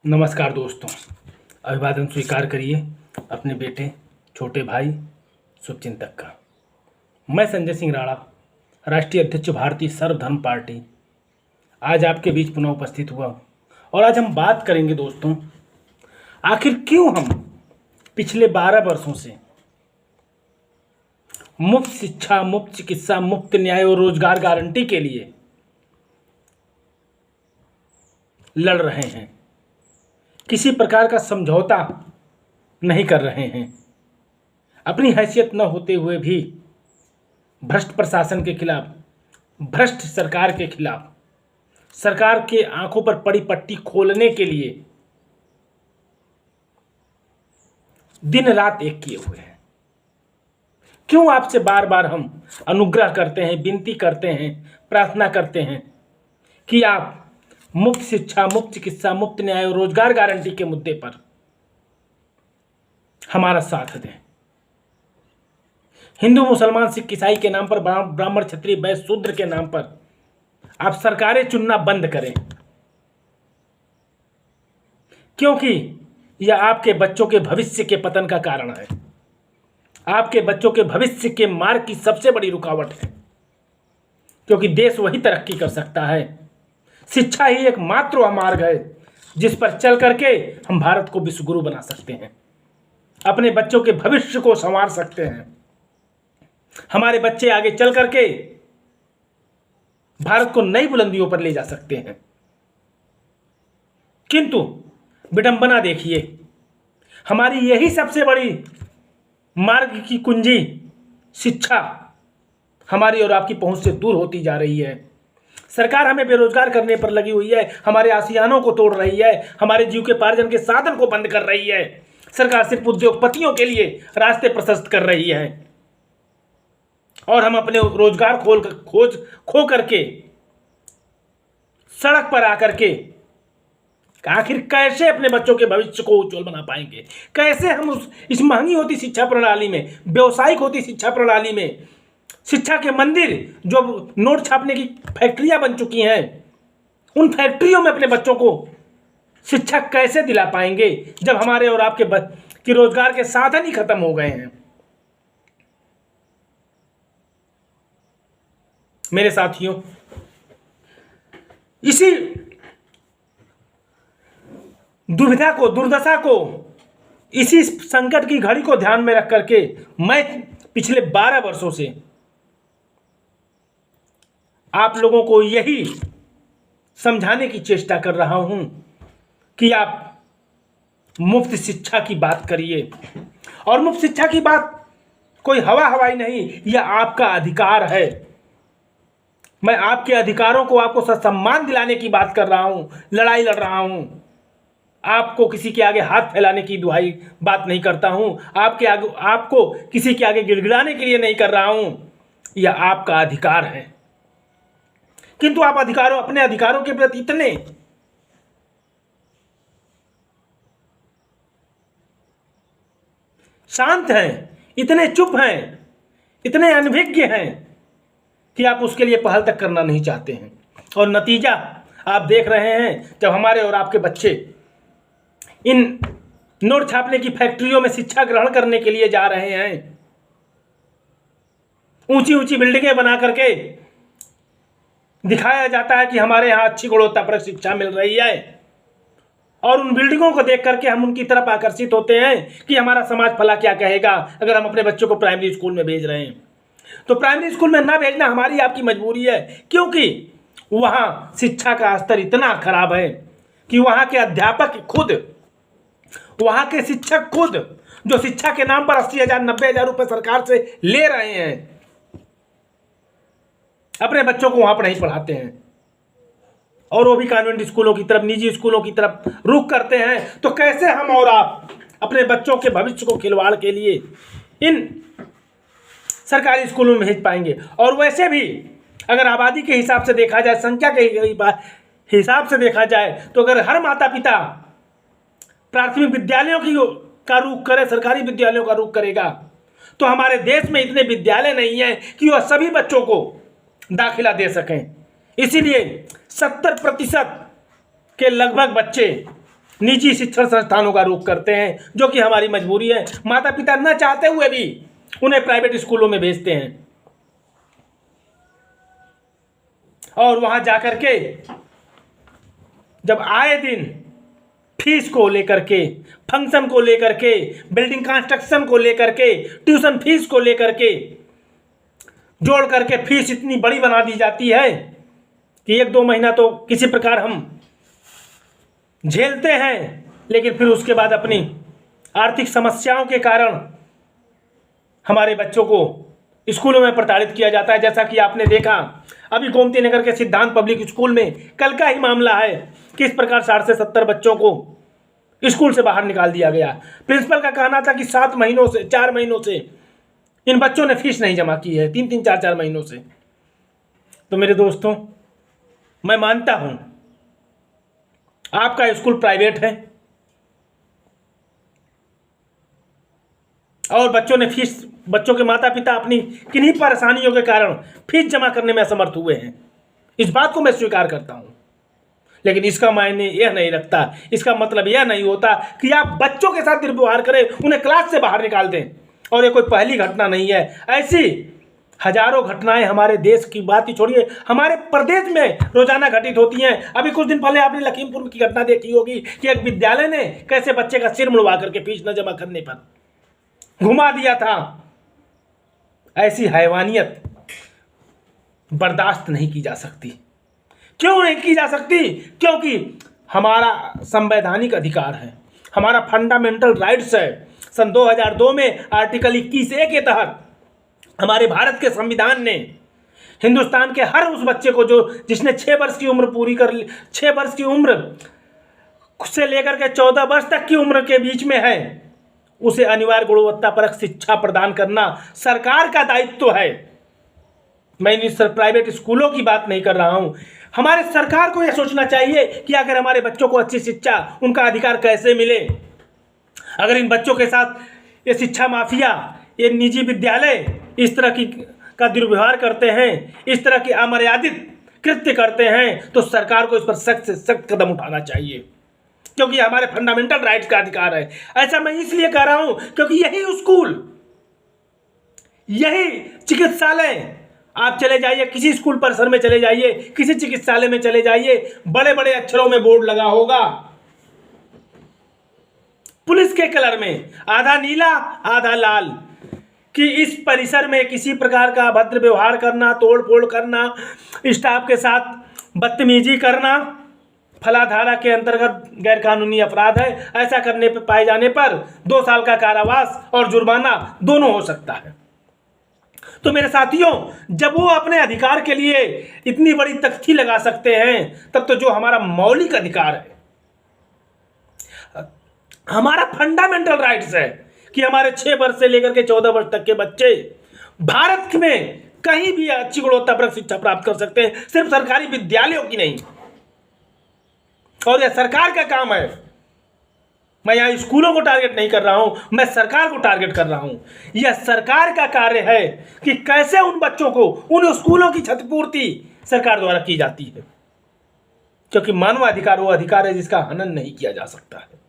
नमस्कार दोस्तों, अभिवादन स्वीकार करिए अपने बेटे छोटे भाई शुभचिंतक का। मैं संजय सिंह राणा, राष्ट्रीय अध्यक्ष भारतीय सर्वधर्म पार्टी, आज आपके बीच पुनः उपस्थित हुआ और आज हम बात करेंगे दोस्तों, आखिर क्यों हम पिछले 12 वर्षों से मुफ्त शिक्षा, मुफ्त चिकित्सा, मुफ्त न्याय और रोजगार गारंटी के लिए लड़ रहे हैं, किसी प्रकार का समझौता नहीं कर रहे हैं। अपनी हैसियत न होते हुए भी भ्रष्ट प्रशासन के खिलाफ, भ्रष्ट सरकार के खिलाफ, सरकार के आंखों पर पड़ी पट्टी खोलने के लिए दिन रात एक किए हुए हैं। क्यों आपसे बार बार हम अनुग्रह करते हैं, विनती करते हैं, प्रार्थना करते हैं कि आप मुफ्त शिक्षा, मुफ्त चिकित्सा, मुफ्त न्याय और रोजगार गारंटी के मुद्दे पर हमारा साथ दें। हिंदू, मुसलमान, सिख, ईसाई के नाम पर, ब्राह्मण, क्षत्रिय, वैश्य, शूद्र के नाम पर आप सरकारें चुनना बंद करें, क्योंकि यह आपके बच्चों के भविष्य के पतन का कारण है। आपके बच्चों के भविष्य के मार्ग की सबसे बड़ी रुकावट है, क्योंकि देश वही तरक्की कर सकता है। शिक्षा ही एक मात्र मार्ग है जिस पर चल करके हम भारत को विश्व गुरु बना सकते हैं, अपने बच्चों के भविष्य को संवार सकते हैं। हमारे बच्चे आगे चल करके भारत को नई बुलंदियों पर ले जा सकते हैं। किंतु विडंबना देखिए, हमारी यही सबसे बड़ी मार्ग की कुंजी शिक्षा हमारी और आपकी पहुंच से दूर होती जा रही है। सरकार हमें बेरोजगार करने पर लगी हुई है, हमारे आसियानों को तोड़ रही है, हमारे जीविकोपार्जन के साधन को बंद कर रही है। सरकार सिर्फ उद्योगपतियों के लिए रास्ते प्रशस्त कर रही है और हम अपने रोजगार खो करके सड़क पर आकर के आखिर कैसे अपने बच्चों के भविष्य को उज्जवल बना पाएंगे? कैसे हम इस महंगी होती शिक्षा प्रणाली में, व्यावसायिक होती शिक्षा प्रणाली में, शिक्षा के मंदिर जो नोट छापने की फैक्ट्रियां बन चुकी हैं, उन फैक्ट्रियों में अपने बच्चों को शिक्षा कैसे दिला पाएंगे जब हमारे और आपके रोजगार के साधन ही खत्म हो गए हैं? मेरे साथियों, इसी दुविधा को, दुर्दशा को, इसी संकट की घड़ी को ध्यान में रख करके मैं पिछले 12 वर्षों से आप लोगों को यही समझाने की चेष्टा कर रहा हूं कि आप मुफ्त शिक्षा की बात करिए। और मुफ्त शिक्षा की बात कोई हवाई नहीं, यह आपका अधिकार है। मैं आपके अधिकारों को, आपको सम्मान दिलाने की बात कर रहा हूं, लड़ाई लड़ रहा हूं। आपको किसी के आगे हाथ फैलाने की दुहाई बात नहीं करता हूं, आपको किसी के आगे गिड़गिड़ाने के लिए नहीं कर रहा हूं। यह आपका अधिकार है। किंतु आप अपने अधिकारों के प्रति इतने शांत हैं, इतने चुप हैं, इतने अनभिज्ञ हैं कि आप उसके लिए पहल तक करना नहीं चाहते हैं। और नतीजा आप देख रहे हैं, जब हमारे और आपके बच्चे इन नोट छापने की फैक्ट्रियों में शिक्षा ग्रहण करने के लिए जा रहे हैं, ऊंची ऊंची बिल्डिंगें बना करके दिखाया जाता है कि हमारे यहाँ अच्छी गुणवत्तापूर्ण शिक्षा मिल रही है, और उन बिल्डिंगों को देख करके हम उनकी तरफ आकर्षित होते हैं कि हमारा समाज भला क्या कहेगा अगर हम अपने बच्चों को प्राइमरी स्कूल में भेज रहे हैं। तो प्राइमरी स्कूल में ना भेजना हमारी आपकी मजबूरी है, क्योंकि वहाँ शिक्षा का स्तर इतना खराब है कि वहाँ के अध्यापक खुद, वहाँ के शिक्षक खुद, जो शिक्षा के नाम पर 80,000 90,000 रुपये सरकार से ले रहे हैं, अपने बच्चों को वहां पर नहीं पढ़ाते हैं, और वो भी कॉन्वेंट स्कूलों की तरफ, निजी स्कूलों की तरफ रुख करते हैं। तो कैसे हम और आप अपने बच्चों के भविष्य को खिलवाड़ के लिए इन सरकारी स्कूलों में भेज पाएंगे? और वैसे भी अगर आबादी के हिसाब से देखा जाए, संख्या के हिसाब से देखा जाए, तो अगर हर माता पिता प्राथमिक विद्यालयों का रुख करे, सरकारी विद्यालयों का रुख करेगा, तो हमारे देश में इतने विद्यालय नहीं है कि वह सभी बच्चों को दाखिला दे सकें। इसीलिए 70% के लगभग बच्चे निजी शिक्षण संस्थानों का रुख करते हैं, जो कि हमारी मजबूरी है। माता पिता न चाहते हुए भी उन्हें प्राइवेट स्कूलों में भेजते हैं और वहां जाकर के जब आए दिन फीस को लेकर के, फंक्शन को लेकर के, बिल्डिंग कंस्ट्रक्शन को लेकर के, ट्यूशन फीस को लेकर के जोड़ करके फीस इतनी बड़ी बना दी जाती है कि 1-2 महीना तो किसी प्रकार हम झेलते हैं, लेकिन फिर उसके बाद अपनी आर्थिक समस्याओं के कारण हमारे बच्चों को स्कूलों में प्रताड़ित किया जाता है। जैसा कि आपने देखा अभी गोमती नगर के सिद्धांत पब्लिक स्कूल में कल का ही मामला है, किस प्रकार 60 से 70 बच्चों को स्कूल से बाहर निकाल दिया गया। प्रिंसिपल का कहना था कि 4 महीनों से इन बच्चों ने फीस नहीं जमा की है, 3-3, 4-4 महीनों से। तो मेरे दोस्तों, मैं मानता हूं आपका स्कूल प्राइवेट है और बच्चों के माता पिता अपनी किन्हीं परेशानियों के कारण फीस जमा करने में असमर्थ हुए हैं। इस बात को मैं स्वीकार करता हूं, लेकिन इसका मायने यह नहीं रखता, इसका मतलब यह नहीं होता कि आप बच्चों के साथ दुर्व्यवहार करें, उन्हें क्लास से बाहर निकाल दें। और ये कोई पहली घटना नहीं है, ऐसी हजारों घटनाएं हमारे देश की बात ही छोड़िए, हमारे प्रदेश में रोजाना घटित होती हैं। अभी कुछ दिन पहले आपने लखीमपुर की घटना देखी होगी कि एक विद्यालय ने कैसे बच्चे का सिर मुड़वा करके फीस न जमा करने पर घुमा दिया था। ऐसी हैवानियत बर्दाश्त नहीं की जा सकती। क्यों नहीं की जा सकती? क्योंकि हमारा संवैधानिक अधिकार है, हमारा फंडामेंटल राइट्स है। सन 2002 में आर्टिकल 21A के तहत हमारे भारत के संविधान ने हिंदुस्तान के हर उस बच्चे को जिसने 6 वर्ष की उम्र पूरी कर ली, 6 वर्ष की उम्र से लेकर के 14 वर्ष तक की उम्र के बीच में है, उसे अनिवार्य गुणवत्तापरक शिक्षा प्रदान करना सरकार का दायित्व है। मैं इन प्राइवेट स्कूलों की बात नहीं कर रहा हूं। हमारे सरकार को यह सोचना चाहिए कि अगर हमारे बच्चों को अच्छी शिक्षा, उनका अधिकार कैसे मिले। अगर इन बच्चों के साथ ये शिक्षा माफिया, ये निजी विद्यालय इस तरह का दुर्व्यवहार करते हैं, इस तरह की अमर्यादित कृत्य करते हैं, तो सरकार को इस पर सख्त से सख्त कदम उठाना चाहिए, क्योंकि हमारे फंडामेंटल राइट्स का अधिकार है। ऐसा मैं इसलिए कह रहा हूं क्योंकि यही स्कूल, यही चिकित्सालय, आप चले जाइए किसी स्कूल परिसर में चले जाइए, किसी चिकित्सालय में चले जाइए, बड़े बड़े अक्षरों में बोर्ड लगा होगा पुलिस के कलर में, आधा नीला आधा लाल, कि इस परिसर में किसी प्रकार का अभद्र व्यवहार करना, तोड़ फोड़ करना, स्टाफ के साथ बदतमीजी करना फलाधारा के अंतर्गत गैरकानूनी अपराध है। ऐसा करने पर पाए जाने पर 2 साल का कारावास और जुर्माना दोनों हो सकता है। तो मेरे साथियों, जब वो अपने अधिकार के लिए इतनी बड़ी तख्ती लगा सकते हैं, तब तो जो हमारा मौलिक अधिकार है, हमारा फंडामेंटल राइट्स है कि हमारे 6 वर्ष से लेकर के 14 वर्ष तक के बच्चे भारत में कहीं भी अच्छी गुणवत्तापरक शिक्षा प्राप्त कर सकते हैं, सिर्फ सरकारी विद्यालयों की नहीं। और यह सरकार का काम है। मैं यहाँ स्कूलों को टारगेट नहीं कर रहा हूं, मैं सरकार को टारगेट कर रहा हूं। यह सरकार का कार्य है कि कैसे उन बच्चों को, उन स्कूलों की क्षतिपूर्ति सरकार द्वारा की जाती है, क्योंकि मानवाधिकार वो अधिकार है जिसका हनन नहीं किया जा सकता है।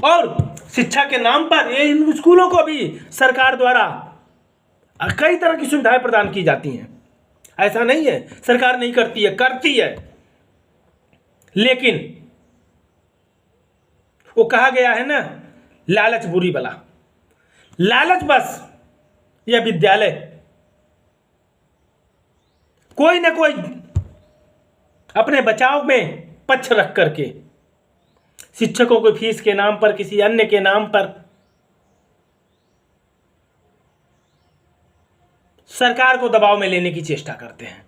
और शिक्षा के नाम पर इन स्कूलों को भी सरकार द्वारा कई तरह की सुविधाएं प्रदान की जाती हैं। ऐसा नहीं है सरकार नहीं करती है, करती है, लेकिन वो कहा गया है ना, लालच बुरी बला। लालच बस यह विद्यालय कोई ना कोई अपने बचाव में पक्ष रख करके शिक्षकों को फीस के नाम पर, किसी अन्य के नाम पर सरकार को दबाव में लेने की चेष्टा करते हैं।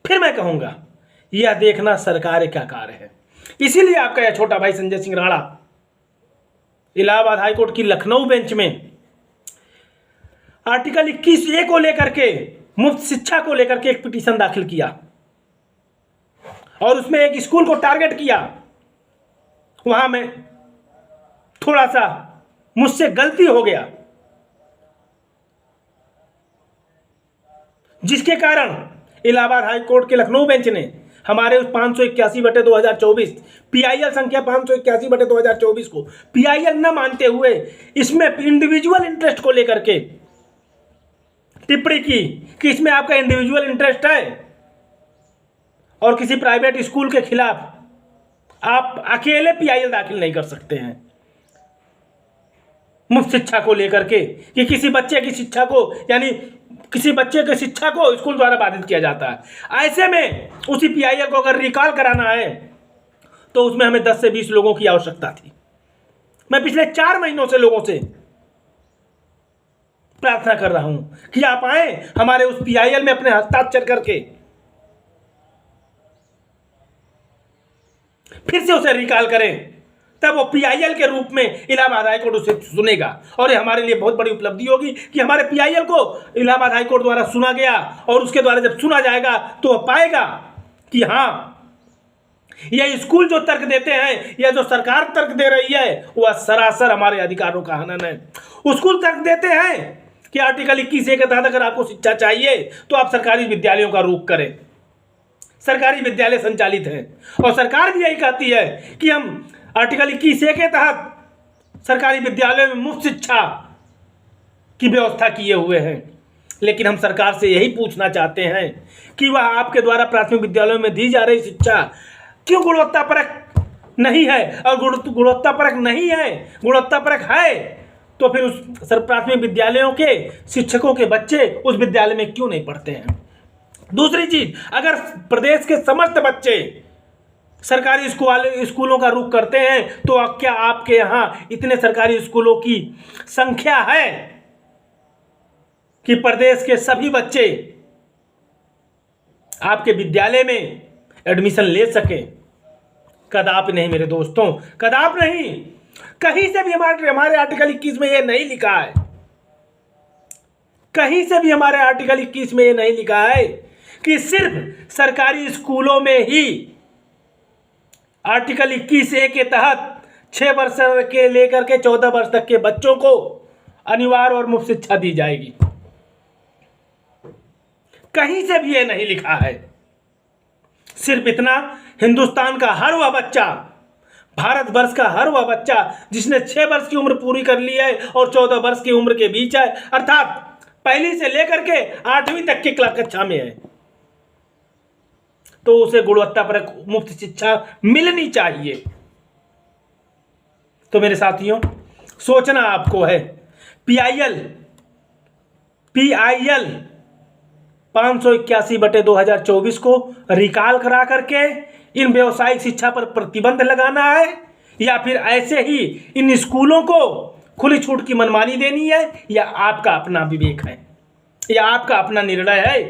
फिर मैं कहूंगा यह देखना सरकार का कार्य है। इसीलिए आपका यह छोटा भाई संजय सिंह राणा इलाहाबाद हाईकोर्ट की लखनऊ बेंच में आर्टिकल 21A को लेकर के, मुफ्त शिक्षा को लेकर के एक पिटीशन दाखिल किया और उसमें एक स्कूल को टारगेट किया। वहां में थोड़ा सा मुझसे गलती हो गया, जिसके कारण इलाहाबाद हाई कोर्ट के लखनऊ बेंच ने हमारे उस 581/2024 PIL संख्या 581/2024 को PIL न मानते हुए इसमें इंडिविजुअल इंटरेस्ट को लेकर के टिप्पणी की कि इसमें आपका इंडिविजुअल इंटरेस्ट है और किसी प्राइवेट स्कूल के खिलाफ आप अकेले PIL दाखिल नहीं कर सकते हैं मुफ्त शिक्षा को लेकर के, कि किसी बच्चे की शिक्षा को, यानी किसी बच्चे की शिक्षा को स्कूल द्वारा बाधित किया जाता है। ऐसे में उसी PIL को अगर रिकॉल कराना है तो उसमें हमें 10 से 20 लोगों की आवश्यकता थी। मैं पिछले 4 महीनों से लोगों से प्रार्थना कर रहा हूं कि आप आए हमारे उस PIL में अपने हस्ताक्षर करके फिर से उसे रिकॉल करें, तब वो PIL के रूप में इलाहाबाद हाईकोर्ट उसे सुनेगा और ये हमारे लिए बहुत बड़ी उपलब्धि होगी कि हमारे PIL को इलाहाबाद हाईकोर्ट द्वारा सुना गया, और उसके द्वारा जब सुना जाएगा तो वह पाएगा कि हाँ, यह स्कूल जो तर्क देते हैं या जो सरकार तर्क दे रही है वह सरासर हमारे अधिकारों का हनन है। स्कूल तर्क देते हैं कि आर्टिकल 21A के तहत अगर आपको शिक्षा चाहिए तो आप सरकारी विद्यालयों का रुख करें, सरकारी विद्यालय संचालित हैं, और सरकार भी यही कहती है कि हम आर्टिकल 21A के तहत सरकारी विद्यालयों में मुफ्त शिक्षा की व्यवस्था किए हुए हैं। लेकिन हम सरकार से यही पूछना चाहते हैं कि वह आपके द्वारा प्राथमिक विद्यालयों में दी जा रही शिक्षा क्यों गुणवत्तापरक नहीं है, और गुणवत्तापरक नहीं है, गुणवत्तापरक है तो फिर उस प्राथमिक विद्यालयों के शिक्षकों के बच्चे उस विद्यालय में क्यों नहीं पढ़ते हैं। दूसरी चीज, अगर प्रदेश के समस्त बच्चे सरकारी स्कूलों का रुख करते हैं तो क्या आपके यहाँ इतने सरकारी स्कूलों की संख्या है कि प्रदेश के सभी बच्चे आपके विद्यालय में एडमिशन ले सके? कदापि नहीं मेरे दोस्तों, कदापि नहीं। कहीं से भी हमारे आर्टिकल 21 में यह नहीं लिखा है, कहीं से भी हमारे आर्टिकल 21 में यह नहीं लिखा है कि सिर्फ सरकारी स्कूलों में ही आर्टिकल 21A के तहत 6 वर्ष के लेकर के 14 वर्ष तक के बच्चों को अनिवार्य और मुफ्त शिक्षा दी जाएगी। कहीं से भी यह नहीं लिखा है। सिर्फ इतना, हिंदुस्तान का हर वह बच्चा, भारतवर्ष का हर वह बच्चा जिसने 6 वर्ष की उम्र पूरी कर ली है और 14 वर्ष की उम्र के बीच है, अर्थात पहली से लेकर के 8वीं तक की कक्षा में है, तो उसे गुणवत्तापरक मुफ्त शिक्षा मिलनी चाहिए। तो मेरे साथियों, सोचना आपको है। PIL 581/2024 को रिकॉल करा करके इन व्यावसायिक शिक्षा पर प्रतिबंध लगाना है, या फिर ऐसे ही इन स्कूलों को खुली छूट की मनमानी देनी है, या आपका अपना विवेक है, या आपका अपना निर्णय है।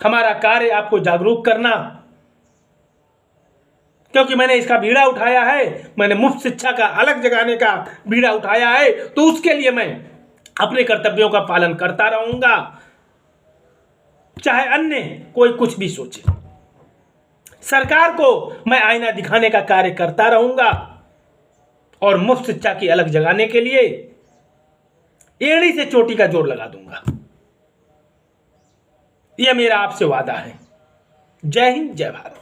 हमारा कार्य आपको जागरूक करना, क्योंकि मैंने इसका बीड़ा उठाया है, मैंने मुफ्त शिक्षा का अलग जगाने का बीड़ा उठाया है, तो उसके लिए मैं अपने कर्तव्यों का पालन करता रहूंगा, चाहे अन्य कोई कुछ भी सोचे। सरकार को मैं आईना दिखाने का कार्य करता रहूंगा और मुफ्त शिक्षा की अलग जगाने के लिए एड़ी से चोटी का जोर लगा दूंगा। यह मेरा आपसे वादा है। जय हिंद, जय भारत।